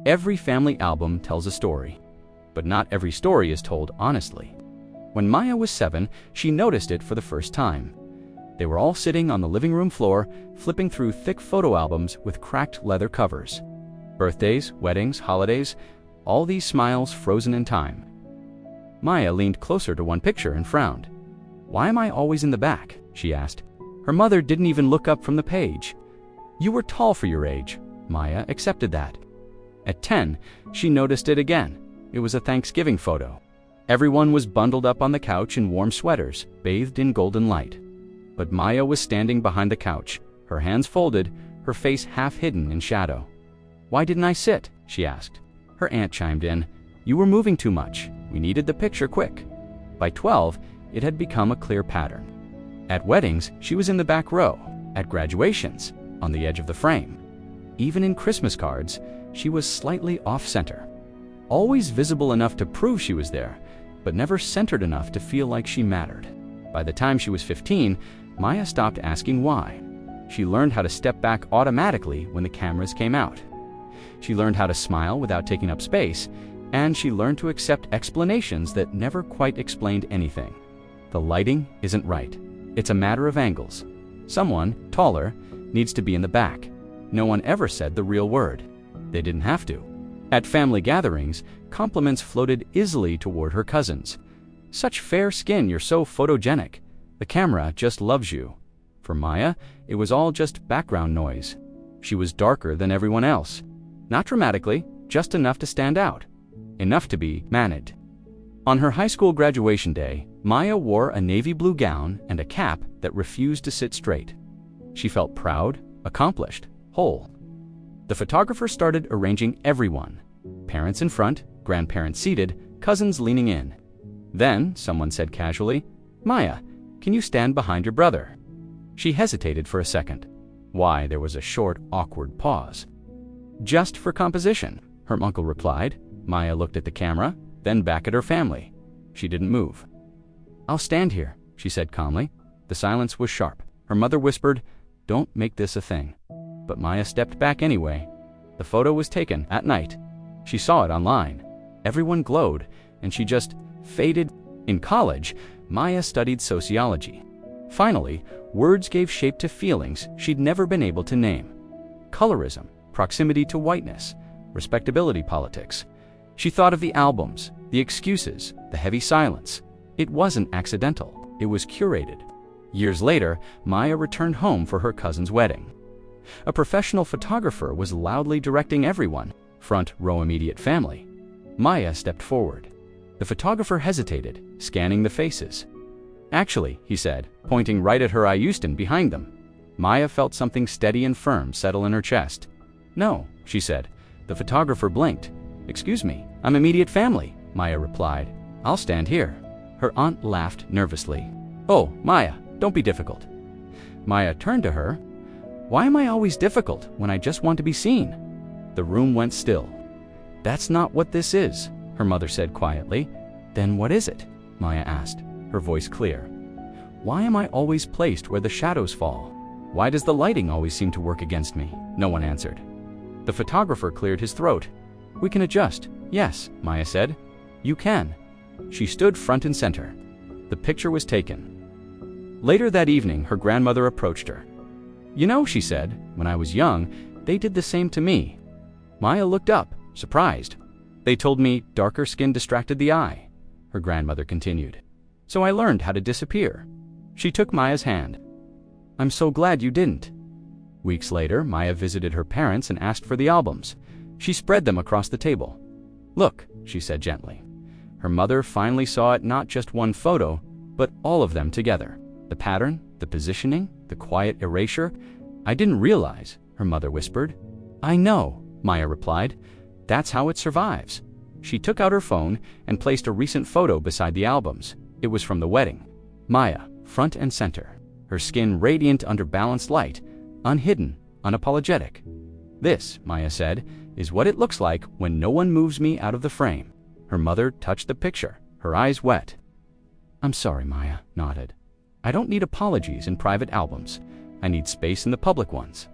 Every family album tells a story, but not every story is told honestly. When Maya was 7, she noticed it for the first time. They were all sitting on the living room floor, flipping through thick photo albums with cracked leather covers. Birthdays, weddings, holidays, all these smiles frozen in time. Maya leaned closer to one picture and frowned. "Why am I always in the back?" she asked. Her mother didn't even look up from the page. "You were tall for your age." Maya accepted that. At 10, she noticed it again. It was a Thanksgiving photo. Everyone was bundled up on the couch in warm sweaters, bathed in golden light. But Maya was standing behind the couch, her hands folded, her face half hidden in shadow. "Why didn't I sit?" she asked. Her aunt chimed in. "You were moving too much. We needed the picture quick." By 12, it had become a clear pattern. At weddings, she was in the back row. At graduations, on the edge of the frame. Even in Christmas cards, she was slightly off-center. Always visible enough to prove she was there, but never centered enough to feel like she mattered. By the time she was 15, Maya stopped asking why. She learned how to step back automatically when the cameras came out. She learned how to smile without taking up space, and she learned to accept explanations that never quite explained anything. The lighting isn't right. It's a matter of angles. Someone, taller, needs to be in the back. No one ever said the real word. They didn't have to. At family gatherings, compliments floated easily toward her cousins. "Such fair skin, you're so photogenic. The camera just loves you." For Maya, it was all just background noise. She was darker than everyone else. Not dramatically, just enough to stand out. Enough to be managed. On her high school graduation day, Maya wore a navy blue gown and a cap that refused to sit straight. She felt proud, accomplished, whole. The photographer started arranging everyone. Parents in front, grandparents seated, cousins leaning in. Then someone said casually, "Maya, can you stand behind your brother?" She hesitated for a second. Why, there was a short, awkward pause. "Just for composition," her uncle replied. Maya looked at the camera, then back at her family. She didn't move. "I'll stand here," she said calmly. The silence was sharp. Her mother whispered, "Don't make this a thing." But Maya stepped back anyway. The photo was taken at night. She saw it online. Everyone glowed, and she just faded. In college, Maya studied sociology. Finally, words gave shape to feelings she'd never been able to name. Colorism, proximity to whiteness, respectability politics. She thought of the albums, the excuses, the heavy silence. It wasn't accidental. It was curated. Years later, Maya returned home for her cousin's wedding. A professional photographer was loudly directing everyone, front row immediate family. Maya stepped forward. The photographer hesitated, scanning the faces. "Actually," he said, pointing right at her Houston behind them. Maya felt something steady and firm settle in her chest. "No," she said. The photographer blinked. "Excuse me, I'm immediate family," Maya replied. "I'll stand here." Her aunt laughed nervously. "Oh, Maya, don't be difficult." Maya turned to her. "Why am I always difficult when I just want to be seen?" The room went still. "That's not what this is," her mother said quietly. "Then what is it?" Maya asked, her voice clear. "Why am I always placed where the shadows fall? Why does the lighting always seem to work against me?" No one answered. The photographer cleared his throat. "We can adjust." "Yes," Maya said. "You can." She stood front and center. The picture was taken. Later that evening, her grandmother approached her. "You know," she said, "when I was young, they did the same to me." Maya looked up, surprised. "They told me darker skin distracted the eye," her grandmother continued. "So I learned how to disappear." She took Maya's hand. "I'm so glad you didn't." Weeks later, Maya visited her parents and asked for the albums. She spread them across the table. "Look," she said gently. Her mother finally saw it, not just one photo, but all of them together. The pattern, the positioning, the quiet erasure. "I didn't realize," her mother whispered. "I know," Maya replied. "That's how it survives." She took out her phone and placed a recent photo beside the albums. It was from the wedding. Maya, front and center, her skin radiant under balanced light, unhidden, unapologetic. "This," Maya said, "is what it looks like when no one moves me out of the frame." Her mother touched the picture, her eyes wet. "I'm sorry," Maya nodded. "I don't need apologies in private albums. I need space in the public ones."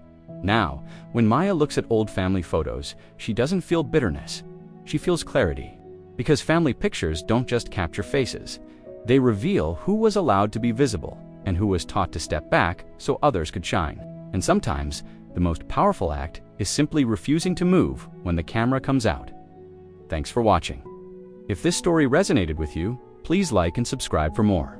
Now, when Maya looks at old family photos, she doesn't feel bitterness. She feels clarity. Because family pictures don't just capture faces. They reveal who was allowed to be visible and who was taught to step back so others could shine. And sometimes, the most powerful act is simply refusing to move when the camera comes out. Thanks for watching. If this story resonated with you, please like and subscribe for more.